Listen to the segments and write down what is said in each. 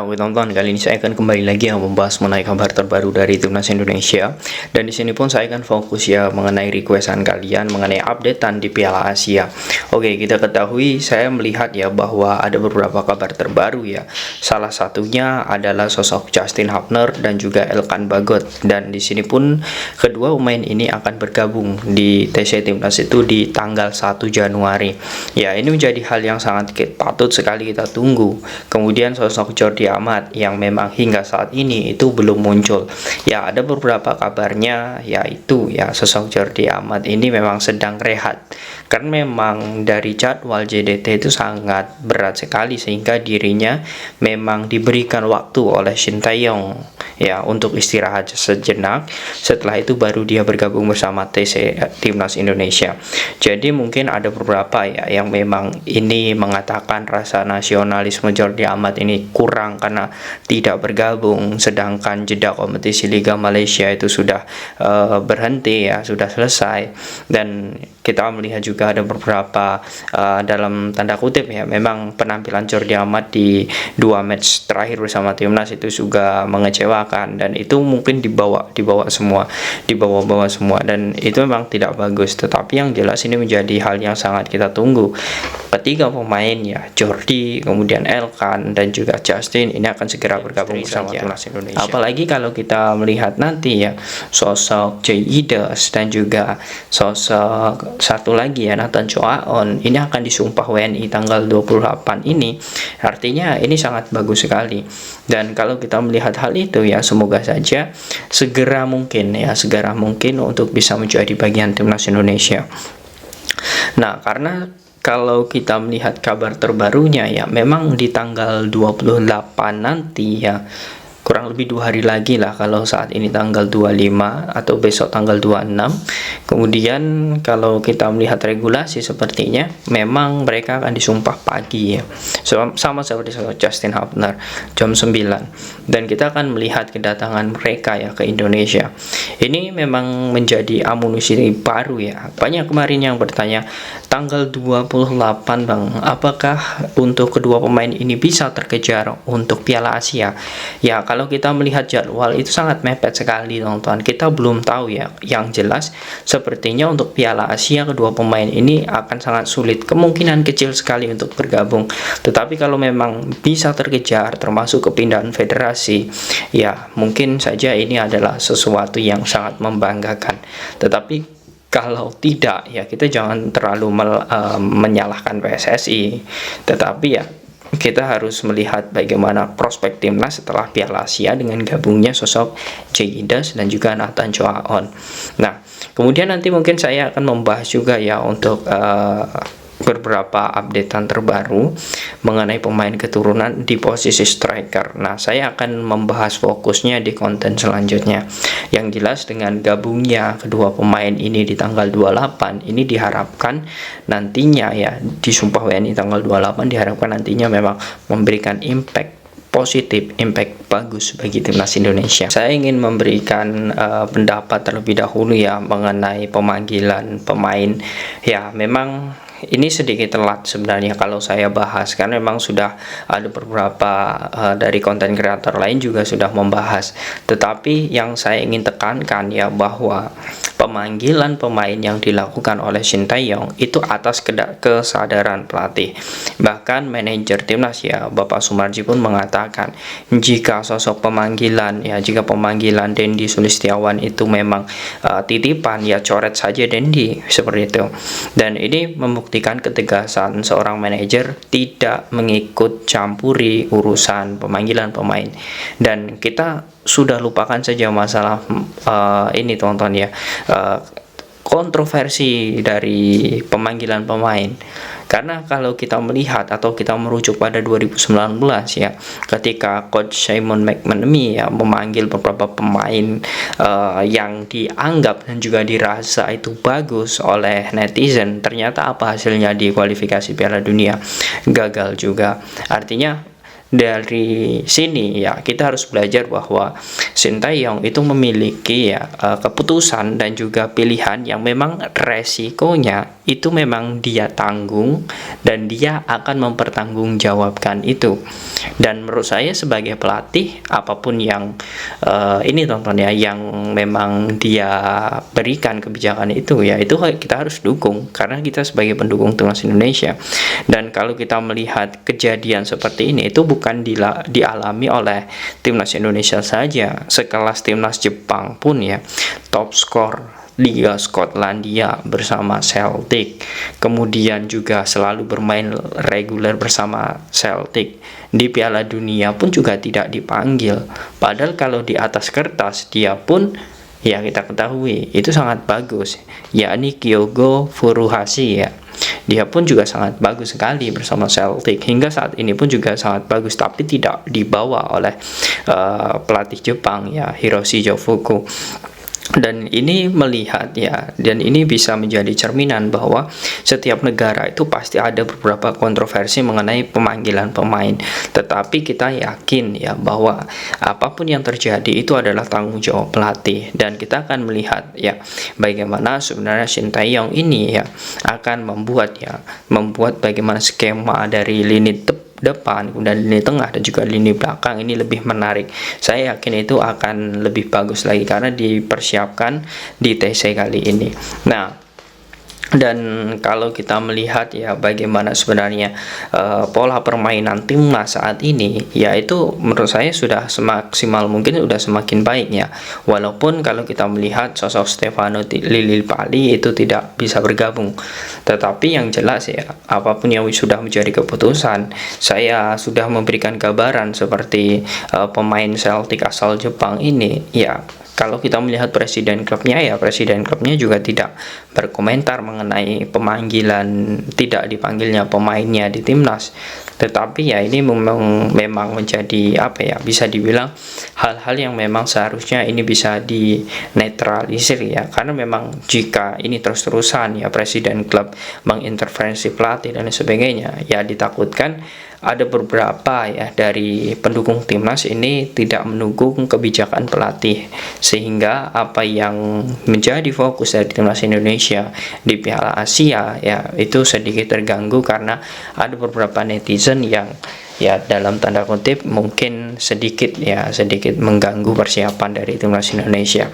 Oke teman-teman, kali ini saya akan kembali lagi membahas mengenai kabar terbaru dari Timnas Indonesia. Dan di sini pun saya akan fokus ya mengenai requestan kalian mengenai updatean di Piala Asia. Oke, kita ketahui saya melihat ya bahwa ada beberapa kabar terbaru ya. Salah satunya adalah sosok Justin Hubner dan juga Elkan Bagot. Dan di sini pun kedua pemain ini akan bergabung di TC Timnas itu di tanggal 1 Januari. Ya, ini menjadi hal yang sangat patut sekali kita tunggu. Kemudian sosok Jordi Amat yang memang hingga saat ini itu belum muncul. Ya, ada beberapa kabarnya yaitu ya sosok Jordi Amat ini memang sedang rehat. Karena memang dari jadwal JDT itu sangat berat sekali sehingga dirinya memang diberikan waktu oleh Shin Tae-yong ya untuk istirahat sejenak. Setelah itu baru dia bergabung bersama TC Timnas Indonesia. Jadi mungkin ada beberapa ya yang memang ini mengatakan rasa nasionalisme Jordi Amat ini kurang karena tidak bergabung, sedangkan jeda kompetisi Liga Malaysia itu sudah berhenti ya, sudah selesai. Dan kita melihat juga ada beberapa dalam tanda kutip ya, memang penampilan Jordi Amat di 2 match terakhir bersama timnas itu juga mengecewakan, dan itu mungkin dibawa semua dan itu memang tidak bagus. Tetapi yang jelas ini menjadi hal yang sangat kita tunggu. Ketiga pemain ya, Jordi, kemudian Elkan dan juga Justin ini akan segera bergabung bersama timnas Indonesia. Apalagi kalau kita melihat nanti ya sosok Jaides dan juga sosok satu lagi ya Nathan Choaon ini akan disumpah WNI tanggal 28 ini. Artinya ini sangat bagus sekali. Dan kalau kita melihat hal itu ya semoga saja segera mungkin untuk bisa menjadi bagian timnas Indonesia. Nah, karena kalau kita melihat kabar terbarunya ya memang di tanggal 28 nanti ya, kurang lebih 2 hari lagi lah, kalau saat ini tanggal 25 atau besok tanggal 26. Kemudian kalau kita melihat regulasi sepertinya memang mereka akan disumpah pagi ya, sama seperti Justin Hubner jam 9. Dan kita akan melihat kedatangan mereka ya ke Indonesia. Ini memang menjadi amunisi baru ya. Banyak kemarin yang bertanya tanggal 28 Bang, apakah untuk kedua pemain ini bisa terkejar untuk Piala Asia? Ya, kalau kita melihat jadwal itu sangat mepet sekali teman-teman. Kita belum tahu ya. Yang jelas sepertinya untuk Piala Asia kedua pemain ini akan sangat sulit. Kemungkinan kecil sekali untuk bergabung. Tetapi kalau memang bisa terkejar termasuk kepindahan federasi, ya mungkin saja ini adalah sesuatu yang sangat membanggakan. Tetapi kalau tidak ya kita jangan terlalu menyalahkan PSSI. Tetapi ya kita harus melihat bagaimana prospek timnas setelah Piala Asia dengan gabungnya sosok Jaides dan juga Nathan Choaon. Nah, kemudian nanti mungkin saya akan membahas juga ya untuk beberapa updatean terbaru mengenai pemain keturunan di posisi striker. Nah, saya akan membahas fokusnya di konten selanjutnya. Yang jelas dengan gabungnya kedua pemain ini di tanggal 28 ini diharapkan nantinya ya disumpah WNI tanggal 28 diharapkan nantinya memang memberikan impact positif, impact bagus bagi timnas Indonesia. Saya ingin memberikan pendapat terlebih dahulu ya mengenai pemanggilan pemain. Ya, memang ini sedikit telat sebenarnya kalau saya bahas, karena memang sudah ada beberapa dari konten kreator lain juga sudah membahas. Tetapi yang saya ingin tekankan ya bahwa pemanggilan pemain yang dilakukan oleh Shin Tae-yong itu atas kesadaran pelatih. Bahkan manajer timnas ya Bapak Sumarji pun mengatakan jika pemanggilan Dendi Sulistiawan itu memang titipan ya coret saja Dendi, seperti itu. Dan ini membuktikan ketegasan seorang manajer tidak mengikut campuri urusan pemanggilan pemain. Dan kita sudah lupakan saja masalah ini teman-teman ya, kontroversi dari pemanggilan pemain. Karena kalau kita melihat atau kita merujuk pada 2019 ya, ketika coach Simon McManamy ya memanggil beberapa pemain yang dianggap dan juga dirasa itu bagus oleh netizen, ternyata apa hasilnya di kualifikasi Piala Dunia? Gagal juga. Artinya dari sini ya kita harus belajar bahwa Sintayong itu memiliki ya keputusan dan juga pilihan yang memang resikonya itu memang dia tanggung dan dia akan mempertanggungjawabkan itu. Dan menurut saya sebagai pelatih apapun yang ini tontonnya yang memang dia berikan kebijakan itu ya itu kita harus dukung karena kita sebagai pendukung timnas Indonesia. Dan kalau kita melihat kejadian seperti ini itu bukan dialami oleh timnas Indonesia saja, sekelas timnas Jepang pun ya top skor Liga Skotlandia bersama Celtic, kemudian juga selalu bermain reguler bersama Celtic di Piala Dunia pun juga tidak dipanggil, padahal kalau di atas kertas dia pun ya kita ketahui itu sangat bagus, yakni Kyogo Furuhashi ya. Dia pun juga sangat bagus sekali bersama Celtic, hingga saat ini pun juga sangat bagus, tapi tidak dibawa oleh pelatih Jepang ya Hiroshi Jofuku. Dan ini melihat ya, dan ini bisa menjadi cerminan bahwa setiap negara itu pasti ada beberapa kontroversi mengenai pemanggilan pemain. Tetapi kita yakin ya bahwa apapun yang terjadi itu adalah tanggung jawab pelatih, dan kita akan melihat ya bagaimana sebenarnya Sintayong ini ya akan membuat bagaimana skema dari lini depan, kemudian lini tengah dan juga lini belakang ini lebih menarik. Saya yakin itu akan lebih bagus lagi karena dipersiapkan di TC kali ini. Nah, dan kalau kita melihat ya bagaimana sebenarnya pola permainan timnas saat ini, yaitu menurut saya sudah semaksimal mungkin, sudah semakin baik ya. Walaupun kalau kita melihat sosok Stefano Lillipali itu tidak bisa bergabung, tetapi yang jelas ya apapun yang sudah menjadi keputusan, saya sudah memberikan gambaran seperti pemain Celtic asal Jepang ini ya. Kalau kita melihat presiden klubnya juga tidak berkomentar mengenai pemanggilan tidak dipanggilnya pemainnya di timnas. Tetapi ya ini memang menjadi bisa dibilang hal-hal yang memang seharusnya ini bisa dinetralisir ya, karena memang jika ini terus-terusan ya presiden klub mengintervensi pelatih dan sebagainya ya ditakutkan ada beberapa ya dari pendukung timnas ini tidak mendukung kebijakan pelatih, sehingga apa yang menjadi fokus dari timnas Indonesia di Piala Asia ya itu sedikit terganggu karena ada beberapa netizen yang ya dalam tanda kutip mungkin sedikit mengganggu persiapan dari timnas Indonesia.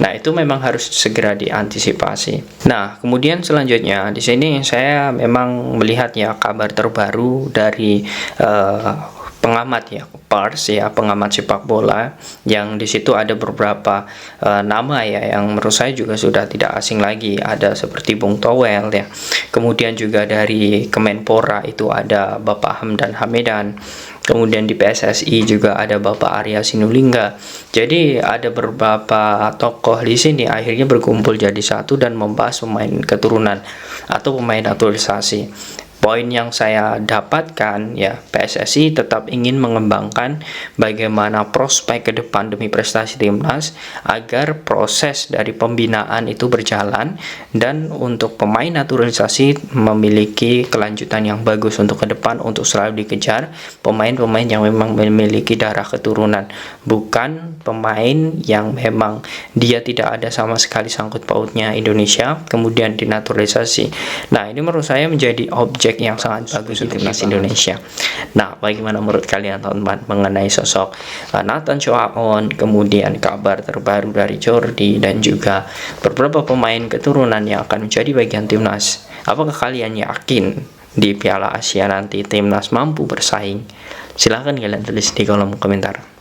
Nah, itu memang harus segera diantisipasi. Nah, kemudian selanjutnya di sini saya memang melihat ya kabar terbaru dari pengamat ya Pars ya, pengamat sepak bola, yang di situ ada beberapa nama ya yang menurut saya juga sudah tidak asing lagi, ada seperti Bung Towel ya, kemudian juga dari Kemenpora itu ada Bapak Hamdan Hamedan, kemudian di PSSI juga ada Bapak Arya Sinulinga. Jadi ada beberapa tokoh di sini akhirnya berkumpul jadi satu dan membahas pemain keturunan atau pemain naturalisasi. Poin yang saya dapatkan ya, PSSI tetap ingin mengembangkan bagaimana prospek ke depan demi prestasi timnas agar proses dari pembinaan itu berjalan, dan untuk pemain naturalisasi memiliki kelanjutan yang bagus untuk ke depan, untuk selalu dikejar pemain-pemain yang memang memiliki darah keturunan, bukan pemain yang memang dia tidak ada sama sekali sangkut pautnya Indonesia kemudian dinaturalisasi. Nah, ini menurut saya menjadi objek yang sangat bagus di timnas Indonesia. Nah, bagaimana menurut kalian teman-teman mengenai sosok Nathan Choaon, kemudian kabar terbaru dari Jordi dan juga beberapa pemain keturunan yang akan menjadi bagian timnas? Apakah kalian yakin di Piala Asia nanti timnas mampu bersaing? Silahkan kalian tulis di kolom komentar.